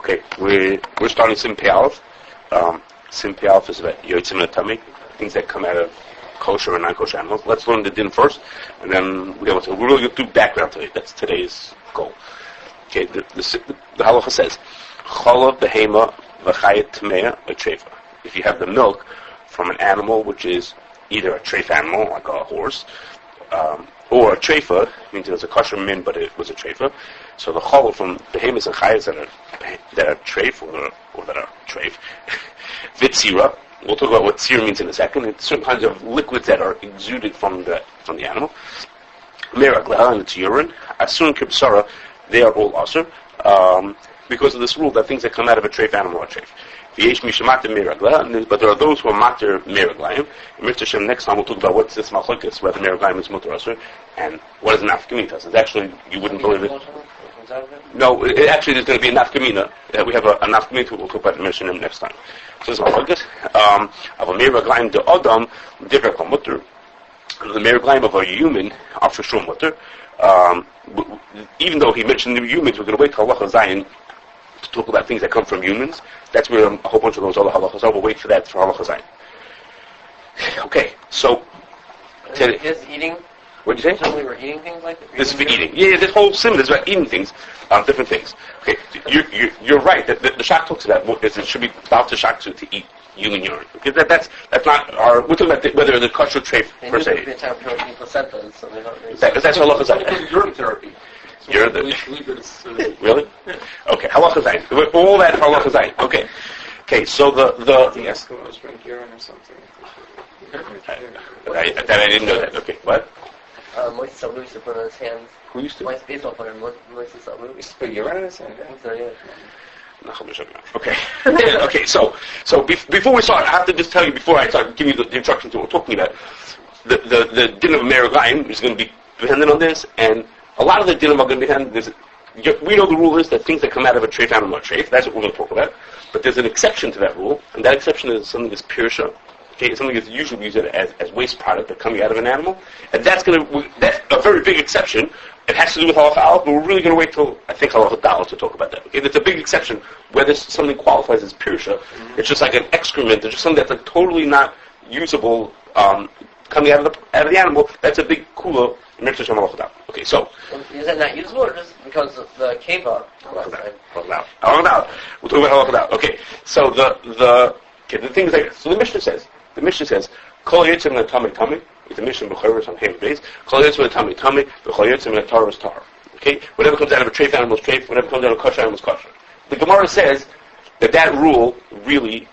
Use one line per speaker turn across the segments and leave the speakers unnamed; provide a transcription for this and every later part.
Okay, we're starting Sim Pei Aleph. Sim Pei Aleph is about Yotzeh min HaTamei, things that come out of kosher and non-kosher animals. Let's learn the din first, and then we're really going to do background today. That's today's goal. Okay, the halacha says, Chala behema v'chayet tmeya v'treifa. If you have the milk from an animal which is either a treif animal, like a horse, or a treifa, means it was a kosher min, but it was a treifa. So the chala from behemoths and chayes that are treif or that are treif, vitzira. We'll talk about what tzir means in a second. It's certain kinds of liquids that are exuded from the animal. Meragleha, and its urine. Asun kibsara, they are all asur, because of this rule that things that come out of a treif animal are treif. V'yesh mishamata meragleha, but there are those who are mater meraglayim. In Mr. Shem, next time we'll talk about what's this machlokes, whether meraglayim is mutar asur, and what is an nafkamina. It's actually, you wouldn't believe it. No, actually there's going to be a nafkamina. We have a nafkamina we'll talk about in Mr. Shem next time. So this is machlokes. Of a meraglayim de adam, different from mutar. The meraglayim of a human are for sure mutar. Even though he mentioned the humans, we're going to wait till Halacha Zayin to talk about things that come from humans. That's where a whole bunch of those other halachas are. We'll wait for that for Halacha Zayin. Okay, so
just eating.
What did you say?
Suddenly we're eating things like this.
This is for eating. Yeah, this whole sim is about eating things, different things. Okay, you're right. That the shak talks about is it should be about the shak to eat human urine. Okay, that's not our. We're talking about whether the kosher treif per se.
That's
Halacha Zayin.
Urine therapy. So
really? Okay, Halacha Zayin. All that for Halacha Zayin. Okay. So the
Eskimos drink urine or something.
I didn't know that. Okay, what?
Moises Salu used to put on his hands.
Who used to?
Baseball player, Moises Salu.
Used to put urine on his hands?
Okay. Okay. So before we start, I have to just tell you before I start giving you the instructions to what we're talking about. The din of meraglayim is going to be dependent on this, and a lot of the din are going to be dependent. We know the rule is that things that come out of a treif animal are treif. That's what we're going to talk about. But there's an exception to that rule, and that exception is something that's pirsha. Okay, something that's usually used as waste product that coming out of an animal, and that's a very big exception. It has to do with halacha aleph, but we're really going to wait till I think halacha daled to talk about that. Okay, that's a big exception where something qualifies as pirsha. Mm-hmm. It's just like an excrement. It's just something that's like totally not usable coming out of the animal. That's a big kula in Mitzvah Shem halacha daled. Okay, so
is it not usable or just because of the keva?
Halacha daled. We'll talk about halacha daled. Okay, so the thing is like this. So the Mishnah says, Kol Yotzeh min HaTamei. It's a Mishnah b'Choros on Ham Beis. Kol Yotzeh min HaTamei, v'Kol Yotzeh min HaTarah is tar. Okay, whatever comes out of a treif animal is treif. Whatever comes out of a kosher animal is kosher. The Gemara says that rule really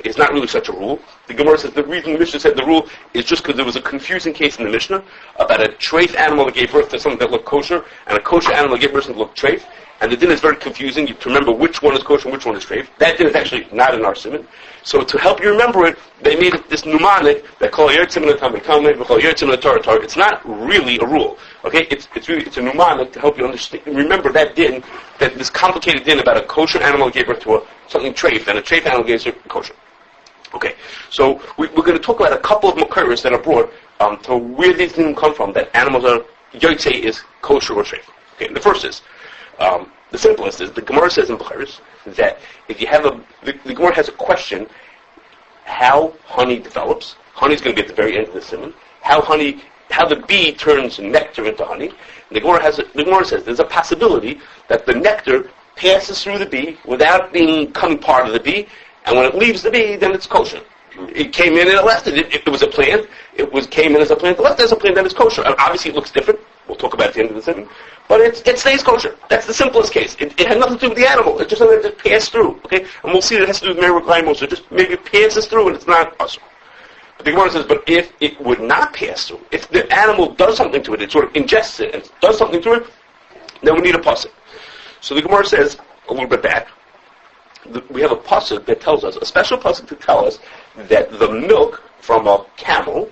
is not really such a rule. The Gemara says the reason the Mishnah said the rule is just because there was a confusing case in the Mishnah about a treif animal that gave birth to something that looked kosher, and a kosher animal that gave birth to something that looked treif. And the din is very confusing. You have to remember which one is kosher and which one is treif. That din is actually not in our simon. So to help you remember it, they made it this mnemonic that Kol Yotzeh min HaTamei Tamei, Kol Yotzeh min HaTarah Tar. It's not really a rule. Okay, it's a mnemonic to help you understand. Remember that din, that this complicated din about a kosher animal gave birth to something treif, and a treif animal gave birth to kosher. Okay, so we're going to talk about a couple of makaros that are brought to where these din come from. That animals are Yotzeh is kosher or treif. Okay, the first is. The simplest is the Gemara says in Kashrus that if you have the Gemara has a question how honey develops. Honey is going to be at the very end of the simon. How the bee turns nectar into honey. And the Gemara says there's a possibility that the nectar passes through the bee without becoming part of the bee, and when it leaves the bee, then it's kosher. It came in and it left. It was a plant. Came in as a plant. It left as a plant. Then it's kosher. And obviously, it looks different. We'll talk about it at the end of the simon. But it stays kosher. That's the simplest case. It had nothing to do with the animal. It's just something that passed through. Okay, and we'll see that it has to do with meraglayim also. Just maybe it passes through and it's not usher. But the Gemara says, but if it would not pass through, if the animal does something to it, it sort of ingests it and does something to it, then we need a pasuk. So the Gemara says a little bit back. We have a pasuk that tells us, a special pasuk to tell us that the milk from a camel.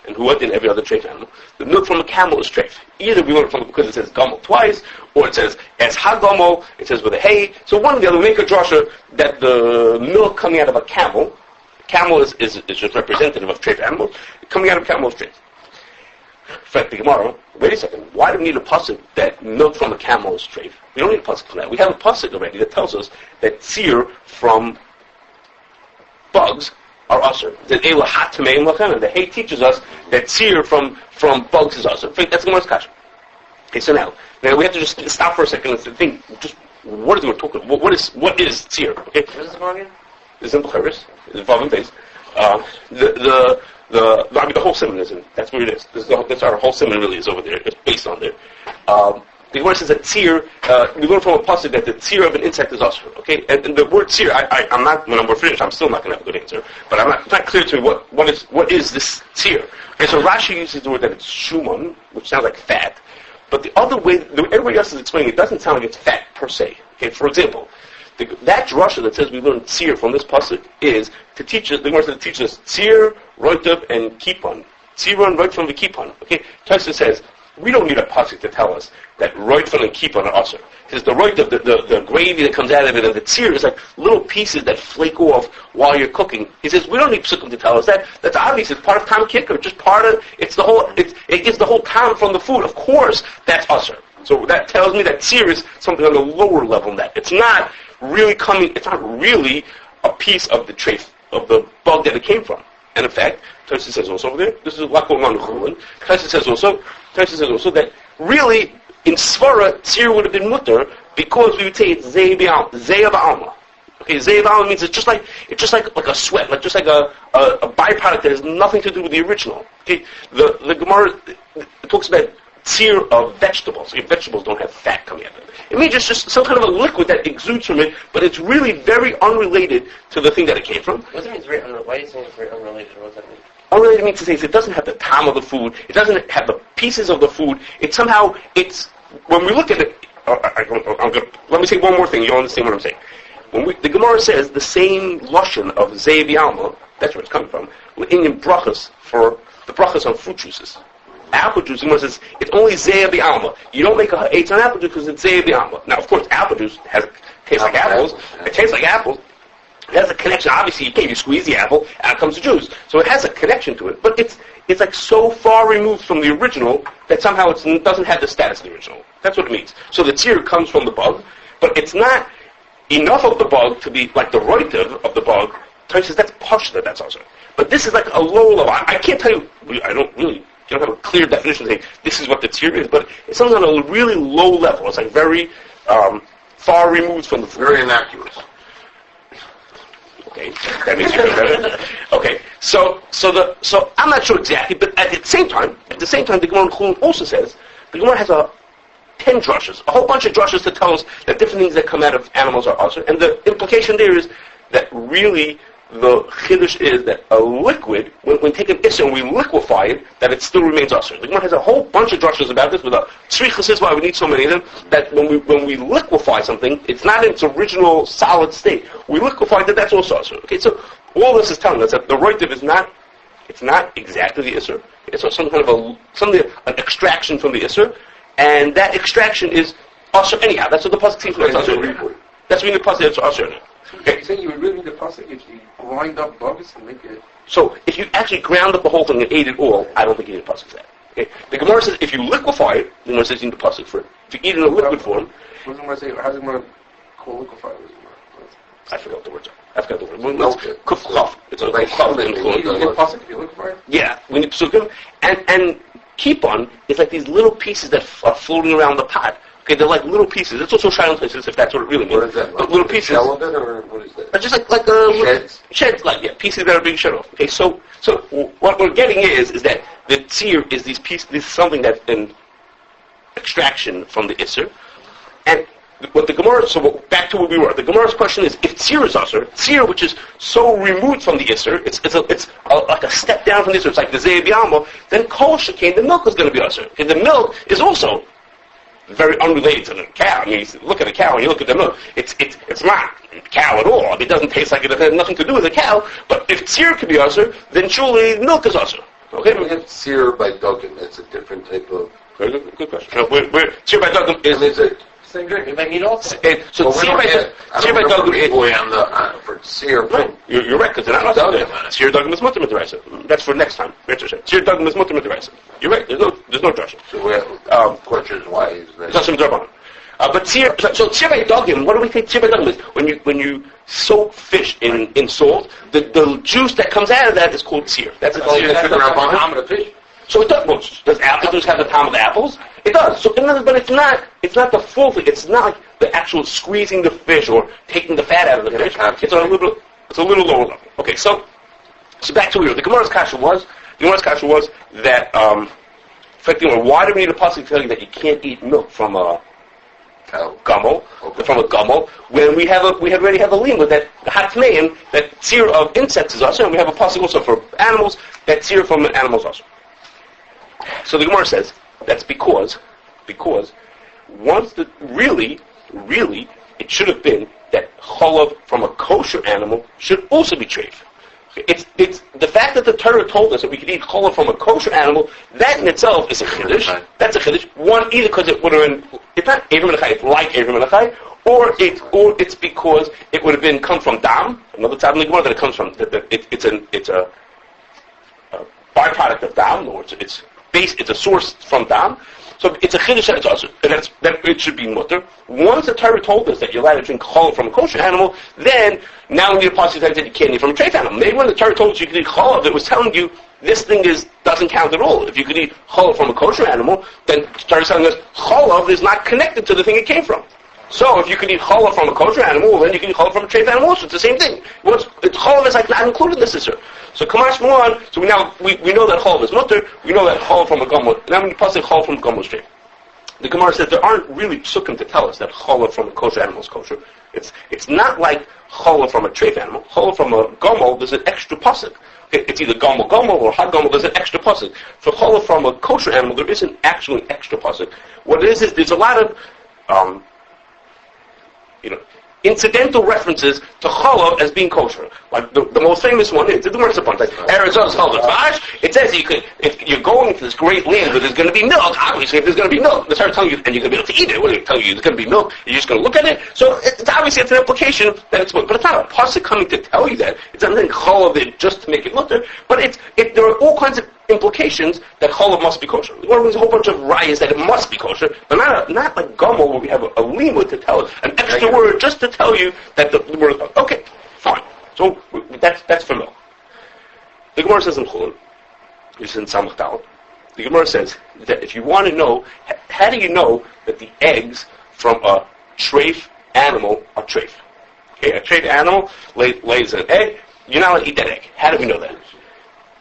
And who in every other treif animal, the milk from a camel is treif. Either we learn it from it because it says gomel twice, or it says es ha-gomel, it says with a hay. So one or the other, we make a drasha that the milk coming out of a camel is just representative of treif animals, coming out of camel is treif. In fact, the Gemara, wait a second, why do we need a pasuk that milk from a camel is treif? We don't need a pasuk for that. We have a pasuk already that tells us that tzir from bugs are usher. That the hay teaches us that tzir from bugs is usher. That's the Gemara's kasha. Okay, so now we have to just stop for a second and think, just what is the talking about? What is tzir? Okay,
What is the bargain?
it's in Kashrus, it's involving base. The whole simon is in. That's where it is. That's our whole simon really is over there. It's based on there. The word says that tzir. We learn from a pasuk that the tzir of an insect is usher. Okay, and the word tzir. I'm not. When we're finished, I'm still not going to have a good answer. But it's not clear to me what is this tzir. Okay, so Rashi uses the word that it's shuman, which sounds like fat. But the other way, everybody else is explaining, it doesn't sound like it's fat per se. Okay, for example, that drasha that says we learn tzir from this pasuk is to teach us. The Gemara says to teach us tzir, roitav, and kipon. Tzir, roitav, and kipon. Okay, Tosfos says we don't need a pasuk to tell us that roitav and kipon are usher. Because the roitav, the gravy that comes out of it, and the tzir is like little pieces that flake off while you're cooking. He says we don't need psukim to tell us that. That's obvious. It's part of tam kicker. Just part of it's the whole. It gives the whole tam from the food. Of course, that's usher. So that tells me that tzir is something on a lower level than that. It's not really a piece of the treif, of the bug that it came from. And in fact, Tosfos says also over there, this is a lot going on in Chulin, Tosfos says also that really, in Svara, tzir would have been mutter because we would say it's zeh ba'alma. Okay, zeh ba'alma means it's just like a sweat, like just like a byproduct that has nothing to do with the original. Okay, the Gemara talks about tzir of vegetables. Okay, vegetables don't have fat coming out of them. It means it's just some kind of a liquid that exudes from it, but it's really very unrelated to the thing that it came from.
What does it mean it's very unrelated? Why do you think it's very unrelated? What does that mean?
Unrelated means to say it doesn't have the time of the food, it doesn't have the pieces of the food, when we look at it, let me say one more thing, you'll understand what I'm saying. The Gemara says the same lashon of zeh b'alma, that's where it's coming from, in brachas for the brachas on fruit juices. Apple juice, the Gemara says, it's only zeh b'alma. You don't make a ha'etz on apple juice because it's zeh b'alma. Now, of course, apple juice tastes like apples. It tastes like apples. It has a connection. Obviously, you squeeze the apple, out comes the juice. So it has a connection to it. But it's like so far removed from the original that somehow it doesn't have the status of the original. That's what it means. So the tzir comes from the bug, but it's not enough of the bug to be like the roitiv of the bug. Tosfos says that's pashta, that's also. But this is like a low level. I can't tell you, you don't have a clear definition saying this is what the tzir is, but it's something on a really low level. It's like very far removed from the food.
Very innocuous.
Okay, that makes you feel better. Okay, so I'm not sure exactly, but at the same time, the Gemara in Chulin also says the Gemara has 10 drushes, a whole bunch of drushes to tell us that different things that come out of animals are usher, and the implication there is that really the chiddush is that a liquid, when we take an issa and we liquefy it, that it still remains usher. The Gemara has a whole bunch of drushes about this, with a tzrichas is why we need so many of them, that when we liquefy something, it's not in its original solid state. We liquefy that, that's also usher. Okay, so all this is telling us that the roitiv is not exactly the isser. It's some kind of an extraction from the isser, and that extraction is usher anyhow. That's what the pasuk seems to be. That's when the pasuk is usher.
Okay. You say you would really need the pasuk if you grind up bugs and make it.
So if you actually ground up the whole thing and ate it all, I don't think you need a pasuk for that. Okay? The Gemara says if you liquefy it, the Gemara says you need a pasuk for it. If you eat it in a liquid form,
What does the Gemara say? How does the Gemara call liquefy?
I forgot the words. Kuf chaf. It's a kuf chaf.
You need a pasuk if you liquefy it?
Yeah, we need psukim. And kipon is like these little pieces that are floating around the pot. Okay, they're like little pieces. It's also Shiloh places, if that's what it really means.
What is that?
Like little pieces.
Shell of it, or what is that?
Just like
Sheds?
pieces that are being shed off. Okay, so what we're getting is that the tzir is these pieces. This is something that's an extraction from the isser, and what the Gemara. So back to where we were. The Gemara's question is: if tzir is usher, tzir which is so removed from the isser, it's like a step down from the isser. It's like the zeh b'alma. Then kol shekain, the milk is going to be usher. Okay, the milk is also very unrelated to the cow. I mean, you look at a cow and you look at the milk. It's not cow at all. I mean, it doesn't taste like it has nothing to do with a cow. But if tzir can be usher, then surely milk is usher. Okay?
We have tzir by Duggan. That's a different type of...
Very good question. No, tzir by Duggan
Is it
Same drink.
You might need all.
So
Well, we
Tzir
don't
by
have, I don't remember
Dugim,
equally on the, for seer.
right, you're right, because they're not
Dugim.
Tzir Dugim is mutter mitzvah. That's for next time. Tzir Dugim is mutter mitzvah. You're right, there's no drasha.
So we have questions why is that?
It's some drabanan. But tzir, so tzir by dugim, what do we think tzir by dugim is? When you soak fish in salt, the juice that comes out of that is called tzir. That's a tzir.
That's the palm of the fish.
So it does. Well, does apple juice have the palm of the apples? It does. So, but it's not the full thing. It's not like the actual squeezing the fish or taking the fat out of the fish. It's a little lower level. Okay, so back to where the Gemara's kasha was. The Gemara's kasha was that effectively, why do we need a pasuk to tell you that you can't eat milk from a gummel, from a gummel, when we already have a lien with that hatmeim, that tzir of insects is also, and we have a pasuk also for animals, that tzir from animals also. So the Gemara says that's because once really, it should have been that cholav from a kosher animal should also be treif. It's the fact that the Torah told us that we could eat cholov from a kosher animal. That in itself is a chiddush.
Right.
That's a chiddush. One, either because it would have been, it's not Avrim Menachai, it's like Avrim Menachai, or it's because it would have been come from dam. Another time in the Gemara that it comes from. It's a byproduct of dam, or it's a source from dam. So it's a chiddush that it's also, that it should be mutter. Once the Torah told us that you're allowed to drink cholov from a kosher animal, then now we need a pasuk that you can't eat from a treif animal. Maybe when the Torah told us you could eat cholov, it was telling you this thing doesn't count at all. If you could eat cholov from a kosher animal, then the Torah is telling us cholov is not connected to the thing it came from. So if you could eat cholov from a kosher animal, well, then you can eat cholov from a treif animal also. It's the same thing. Cholov is like not included in this issue. So Kamash Muan, so we know that cholov is mutter, we know that cholov from a gomel, now when you pass it cholov from a gomel is treif. The Gemara says there aren't really psukim to tell us that cholov from a kosher animal is kosher. It's not like cholov from a treif animal. Cholov from a gomel, there's an extra pasuk. It's either gomel or had gomel, there's an extra pasuk. For cholov from a kosher animal, there isn't actually an extra pasuk. What it is there's a lot of incidental references to cholov as being kosher. Like the most famous one is the Gemara says like Arizona's cholov vash. It says if you're going to this great land where there's going to be milk. Obviously, if there's going to be milk, they start telling you, and you're going to be able to eat it. What are they telling you? There's going to be milk. You're just going to look at it. So it's obviously an implication that it's milk, but it's not a pasuk coming to tell you that. It's not cholov it just to make it mutter. But there are all kinds of implications that cholov must be kosher. There's a whole bunch of rayas that it must be kosher, but not like gomel where we have a limud to tell us, an extra word just to tell you that the word is okay, fine. So that's for milk. The Gemara says in Chulun, which is in Samach Daled, the Gemara says that if you want to know, how do you know that the eggs from a treif animal are treif? Okay, a treif animal lays an egg, you're not allowed to eat that egg. How do we know that?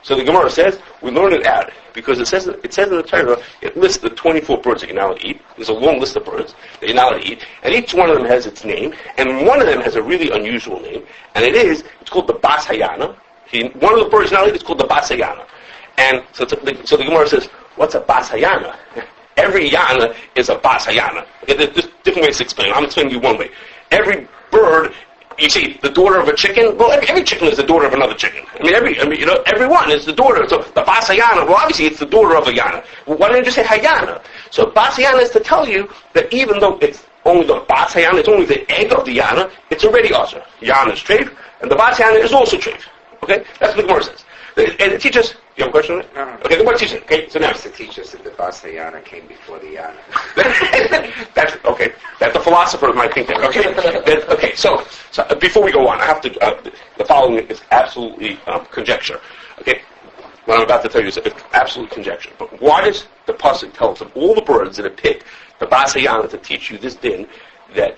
So the Gemara says, we learn it out, because it says in the Torah, it lists the 24 birds that you're not allowed to eat. There's a long list of birds that you're not allowed to eat, and each one of them has its name, and one of them has a really unusual name, and it's called the Bas Hayana. One of the birds you're not allowed to eat is called the Bas Hayana. And so the Gemara says, what's a Bas Hayana? Every Yana is a Bas Hayana. Okay, there's different ways to explain it. I'm explaining you one way. Every bird, you see, the daughter of a chicken. Well, every chicken is the daughter of another chicken. Everyone is the daughter. So the Bas Hayana, well, obviously it's the daughter of a Yana. Well, why don't you just say Hayana? So Bas Hayana is to tell you that even though it's only the Bas Hayana, it's only the egg of the Yana, it's already also. Yana is treif, and the Bas Hayana is also treif. Okay, that's what the Gemara says. And it teaches. You have a question on it?
No.
Okay, the Gemara teaches. Okay, so now
to teach us that the Bas Hayana came before the Yana.
that's okay. That the philosophers might think that. Okay, okay. So before we go on, I have to. The following is absolutely conjecture. Okay, what I'm about to tell you is absolute conjecture. But why does the pasuk tell us of all the birds that it picked the Bas Hayana to teach you this din that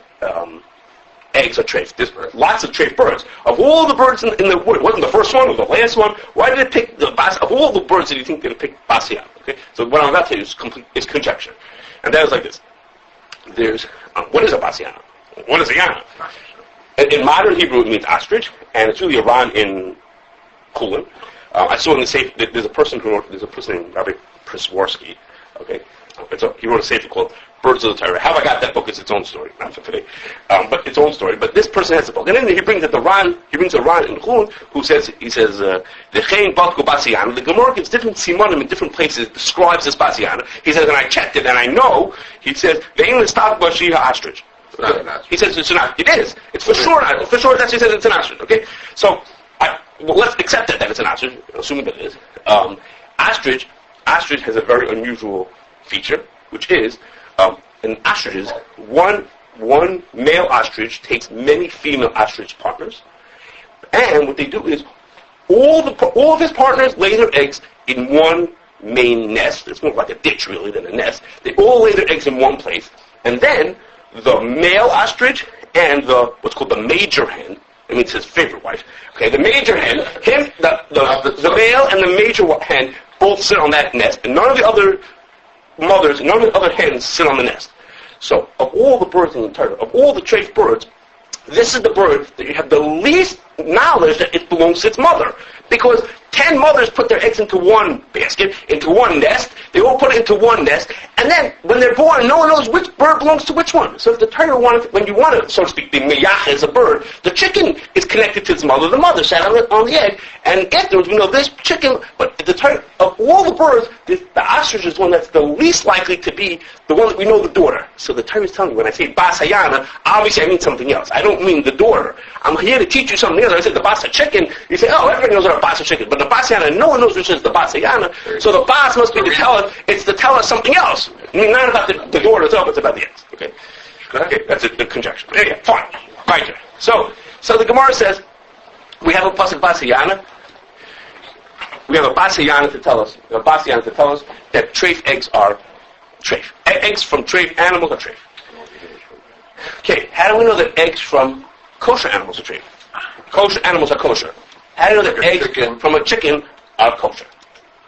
eggs are treif? There's lots of treif birds. Of all the birds in the wood, it wasn't the first one or the last one. Why did it pick the Bas? Of all the birds that you think it picked Bas Hayana? Okay, so what I'm about to tell you is conjecture, and that is like this. There's what is a Bas Hayana? What is a Yana? In modern Hebrew, it means ostrich, and it's really a ron in Kulin. I saw in the safe that there's a person named Rabbi Priswarsky, Okay, he wrote a sefer called Birds of the Torah. How I got that book is its own story, not for today, but its own story. But this person has a book, and then he brings a Ran in Chun, who says the Chayin Batku Basiyana. The Gemara gives different simanim in different places, describes this Basiyana. He says, and I checked it, and I know. He says the English stop Bashiha ostrich. He says it's not. It is. It's for sure. For sure, that's he says it's an ostrich. Okay, so let's accept that it's an ostrich, assuming that it is. Ostrich has a very unusual feature, which is in ostriches, one male ostrich takes many female ostrich partners, and what they do is all of his partners lay their eggs in one main nest. It's more like a ditch really than a nest. They all lay their eggs in one place, and then the male ostrich and what's called the major hen. I mean, it's his favorite wife. Okay, the major hen, the male and the major hen both sit on that nest, and none of the other mothers, none of the other hens sit on the nest. So, of all the birds in the Torah, of all the treif birds, this is the bird that you have the least knowledge that it belongs to its mother. Because 10 mothers put their eggs into one basket, into one nest, they all put it into one nest, and then when they're born, no one knows which bird belongs to which one. So if the Torah when you want to, so to speak, be meyach as a bird, the chicken is connected to its mother, the mother sat on the egg, and afterwards we know this chicken, but the Torah, of all the birds, the ostrich is the one that's the least likely to be the one that we know the daughter. So the Torah is telling me, when I say bas hayana, obviously I mean something else. I don't mean the daughter. I'm here to teach you something else. I said the bas chicken, you say, oh, everybody knows what a bas chicken, but the bas hayana, no one knows which is the bas hayana, so the bas must be to tell us, it's to tell us something else. I mean, not about the daughter itself, it's about the eggs. Okay, that's the conjecture. Yeah, fine. Right. So the Gemara says, we have a pasuk bas hayana. We have a bas hayana to tell us. That treif eggs are treif. Eggs from treif animals are treif. Okay, how do we know that eggs from kosher animals are treif? Kosher animals are kosher. How do you know that eggs from a chicken are kosher?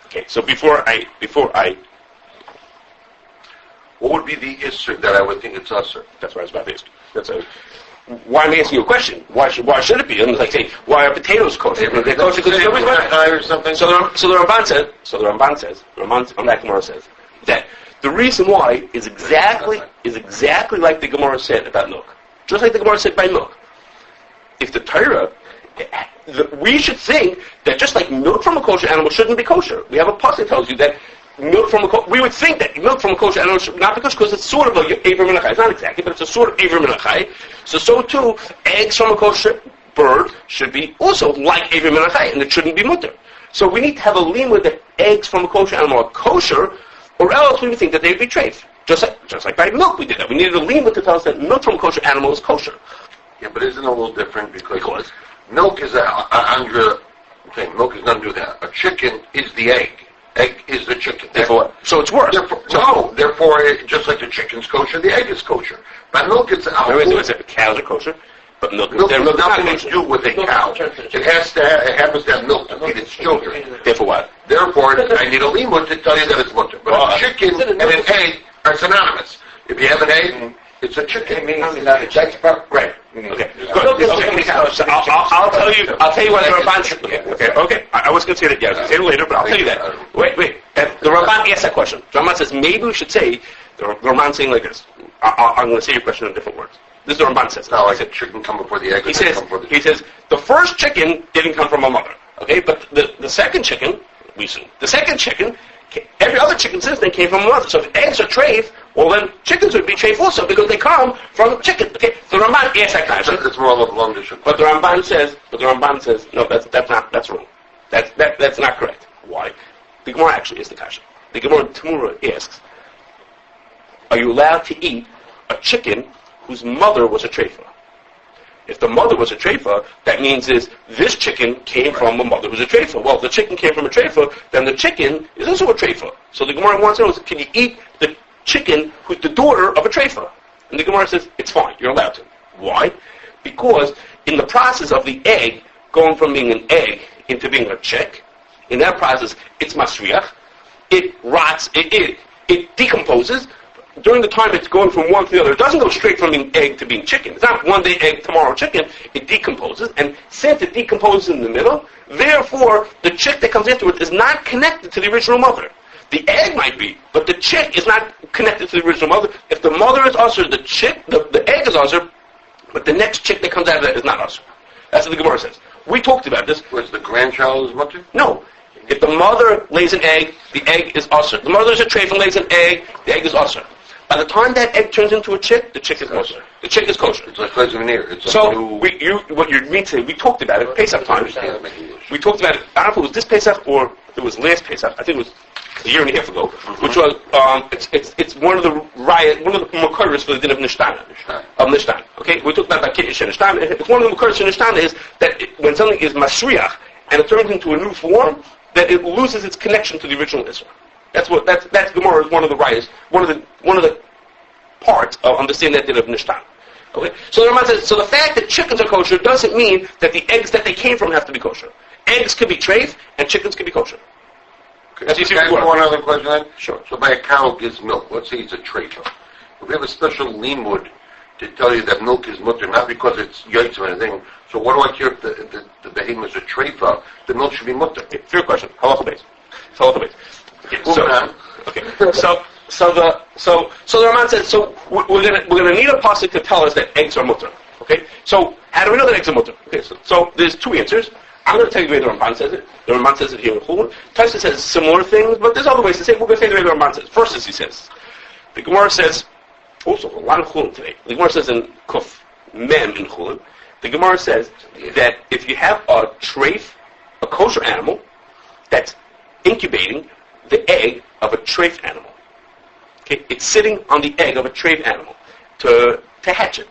Okay, so before I
what would be the issur that I would think it's usher?
That's what I was about to ask. Why am I asking you a question? Why should it be? And like say, why are potatoes kosher? They're kosher because they're
or something.
So the Ramban says, Gemara says that the reason why is exactly like the Gemara said about milk. Just like the Gemara said by milk. If the Torah, we should think that just like milk from a kosher animal shouldn't be kosher. We have a pasuk that tells you that we would think that milk from a kosher animal should not be kosher because it's sort of like Aver Menachai. It's not exactly, but it's a sort of Aver Menachai. So too, eggs from a kosher bird should be also like Aver Menachai, and it shouldn't be mutter. So we need to have a limud that eggs from a kosher animal are kosher, or else we would think that they'd be treif. Just like by milk we did that. We needed a limud to tell us that milk from a kosher animal is kosher.
Yeah, but isn't it a little different because milk is milk is not do that. A chicken is the egg. Egg is the chicken.
Therefore, so it's worse.
Therefore, just like the chicken's kosher, the egg is kosher. But milk is
cows are kosher, but milk
has nothing to do with a cow. It happens to have milk to feed its children.
Therefore what?
Therefore, I need a limud to tell you that it's mutter. But a chicken and an egg are synonymous. If you have an egg, it's a chicken.
It means not a checkbook.
Right. Okay. Good. So I'll tell you what the Ramban said. Okay. I was going to say that. Yeah, I was going to say it later, but I'll tell you that. Wait. The Ramban asked that question. The Ramban says maybe we should say the Ramban saying like this. I'm going to say your question in different words. This is the Ramban says.
No, I said chicken come before the egg.
He says the first chicken didn't come from a mother. Okay, but the second chicken, we assume, the second chicken, every other chicken since then came from a mother. So if eggs are treif, well then chickens would be treif also because they come from chicken. Okay, the Ramban asks that question.
It's more of a blundish.
But the Ramban says no, that's wrong. That's not correct. Why? The Gemara actually is the kasha. The Gemara Tamura asks, are you allowed to eat a chicken whose mother was a treifa? If the mother was a treifa, that means this chicken came from a mother who's a treifa. Well, if the chicken came from a treifa, then the chicken is also a treifa. So the Gemara wants to know, can you eat the chicken who's the daughter of a treifa? And the Gemara says, it's fine, you're allowed to. Why? Because in the process of the egg going from being an egg into being a chick, in that process, it's masriach, it rots, it decomposes. During the time it's going from one to the other, it doesn't go straight from being egg to being chicken. It's not one day egg, tomorrow chicken. It decomposes, and since it decomposes in the middle, therefore the chick that comes into it is not connected to the original mother. The egg might be, but the chick is not connected to the original mother. If the mother is usher, the egg is usher, but the next chick that comes out of that is not usher. That's what the Gemara says. We talked about this.
Was the grandchild is mutter?
No. If the mother lays an egg, the egg is usher. The mother is a treif and lays an egg, the egg is usher. By the time that egg turns into a chick, the chick is kosher. The chick is kosher.
It's like souvenir. It's
So,
like
what you mean to say, we talked about it, Pesach time. We talked about it, I don't know if it was this Pesach or if it was last Pesach. I think it was a year and a half ago, which was, it's one of the Makoros for the din of Nishtana. Okay? We talked about Kiddush and Nishtana. It's one of the Makoros for Nishtana is that when something is Masriach and it turns into a new form, that it loses its connection to the original Israel. That's Gemara is one of the riots, one of the parts of understanding that din of Nishtana. Okay? So the Rambam says, so the fact that chickens are kosher doesn't mean that the eggs that they came from have to be kosher. Eggs can be treif and chickens can be kosher.
Can I have one other question then?
Sure.
So by a cow gives milk, let's say it's a treifa. If we have a special limud to tell you that milk is mutter, not because it's yotzeh or anything, so what do I care if the behemoth is a treifa, the milk should be mutter?
Okay, fair question. Halacha base. Halacha base. Okay, so the Raman says, so we're gonna need a pasuk to tell us that eggs are mutter. Okay, so how do we know that eggs are mutter? Okay, so there's two answers. I'm going to tell you the way the Ramban says it. The Ramban says it here in Chulun. Taisa says similar things, but there's other ways to say it. We're going to say the way the Ramban says. First, as he says, the Gemara says, also a lot of Chulun today. The Gemara says in Kuf Mem in Chulun, the Gemara says that if you have a treif, a kosher animal, that's incubating the egg of a treif animal. Okay, it's sitting on the egg of a treif animal to hatch it.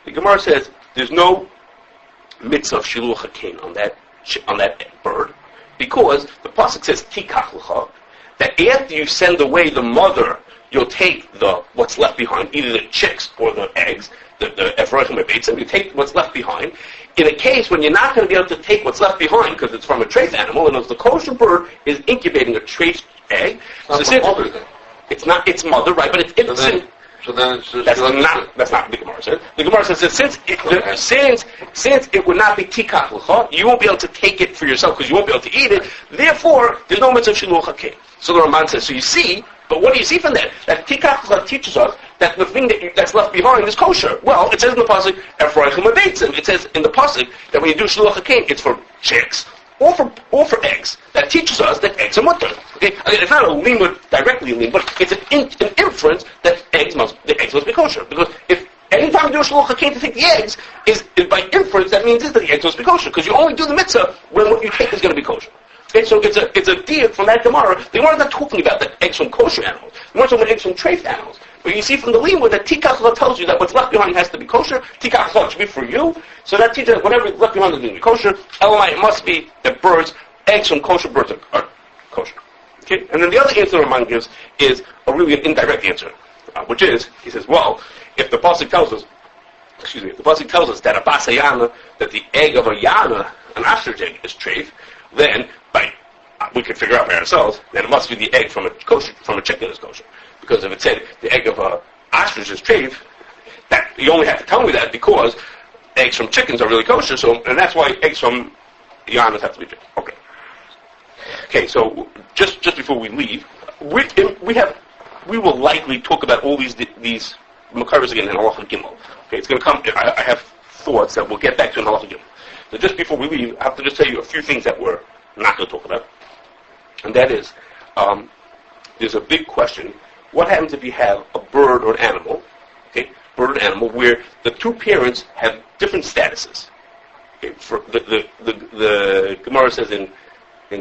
The Gemara says there's no mitzvah of shiluach hakein on that bird, because the pasuk says tikach lecha, that after you send away the mother, you'll take what's left behind, either the chicks or the eggs, the efrochim beitzim. You take what's left behind. In a case when you're not going to be able to take what's left behind because it's from a treif animal, and if the kosher bird is incubating a treif egg, it's not its mother, right? But it's innocent.
So then it's just
that's not what the Gemara says. The Gemara says that since it would not be tikach lecha, you won't be able to take it for yourself because you won't be able to eat it. Therefore, there's no mitzvah shiluach hakein. So the Ramban says, so you see, but what do you see from that? That tikach lecha teaches us that the thing that's left behind is kosher. Well, it says in the pasuk efrochim beitzim. It says in the pasuk that when you do shiluach hakein, it's for chicks or for eggs. That teaches us that eggs are mutter. Okay, it's not a limud directly limud, but it's an inference that the eggs must be kosher. Because if anytime you do a shluch hakein to take the eggs, is by inference that means that the eggs must be kosher. Because you only do the mitzvah when what you take is going to be kosher. Okay, so it's a diak from that Gemara. They weren't not talking about that eggs from kosher animals. They weren't talking about eggs from treif animals. But you see from the limud that tikach tells you that what's left behind has to be kosher. Tikach should be for you. So that teaches that whatever is left behind is going to be kosher. Elamai, it must be that eggs from kosher birds are kosher. Okay? And then the other answer Raman gives is a really an indirect answer, which is, he says, well, if the pasuk tells us that a basayana, that the egg of a yana, an ostrich egg, is treif, then we can figure out by ourselves that it must be the egg from a chicken is kosher. Because if it said the egg of a ostrich is treif, that you only have to tell me that because eggs from chickens are really kosher. So, and that's why eggs from yanas have to be treif. Okay, so just before we leave, we will likely talk about all these makaros again in Halacha Gimel. Okay, it's going to come. I have thoughts that we'll get back to in Halacha Gimel. So just before we leave, I have to just tell you a few things that we're not going to talk about, and that is, there's a big question: what happens if you have a bird or an animal? Okay, bird or animal where the two parents have different statuses. Okay, for the Gemara says in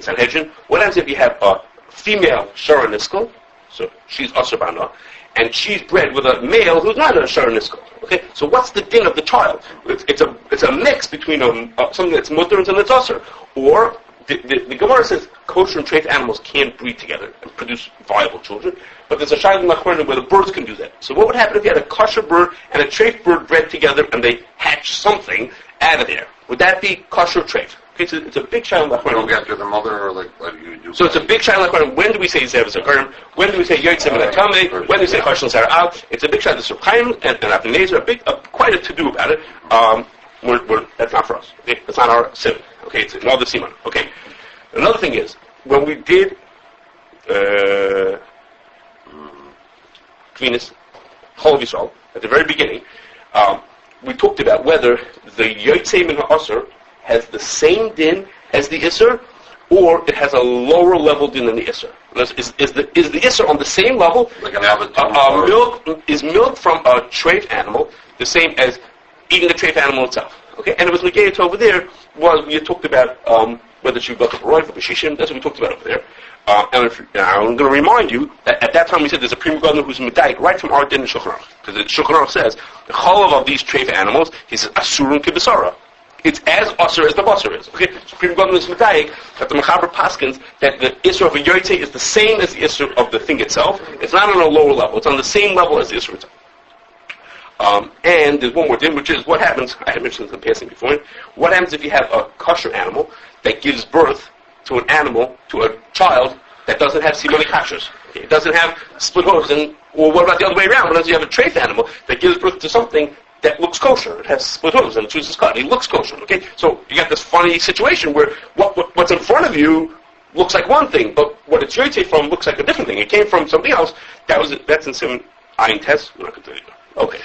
Sanhedrin, what happens if you have a female Shara Niskel, so she's Asabana, and she's bred with a male who's not a Shara Niskel? Okay, so what's the din of the child? It's a mix between something that's mutter and something that's asur. Or the Gemara says kosher and treif animals can't breed together and produce viable children, but there's a shayla in Lachorna where the birds can do that. So what would happen if you had a kosher bird and a treif bird bred together and they hatch something out of there? Would that be kosher or treif? Okay, it's a big shayla in Lachorna.
Don't get to the mother, or like you do.
So it's a big shayla in Lachorna. When do we say Zev Zakarim? When do we say Yotzeh and Atame? When do we say Kashrus and Aruch? It's a big shayla. The Shulchan and Abnezer, quite a to-do about it. That's not for us. Okay, that's not our sim. Okay, it's another siman. Okay. Another thing is, when we did Venus, Halacha of Yotzeh, at the very beginning, we talked about whether the Yotzeh min ha'asr has the same din as the Isser, or it has a lower level din than the Isser. Is the Isser on the same level?
Like an avatar.
Is milk from a treif animal the same as eating the treif animal itself? Okay, and it was negated over there was we talked about whether she got the roy for b'shishim. That's what we talked about over there. And I'm going to remind you that at that time we said there's a prima gardener who's medayik right from our din in Shulchan Aruch, because the Shulchan Aruch says the chalav of these treif animals is asurun kibasara. It's as usher as the basar is. Okay, so prima gardener is medayik that the mechaber paskins that the isser of a yotzei is the same as the isser of the thing itself. It's not on a lower level. It's on the same level as the isser itself. And there's one more thing, which is what happens, I had mentioned this in passing before, what happens if you have a kosher animal that gives birth to an animal, to a child, that doesn't have simony kashrus. It doesn't have split hooves, or what about the other way around? What if you have a treif animal that gives birth to something that looks kosher? It has split hooves and chooses cut. It looks kosher, okay? So you got this funny situation where what's in front of you looks like one thing, but what it's yotzei from looks like a different thing. It came from something else. That's in some ayin test. We're not going to tell you. Okay.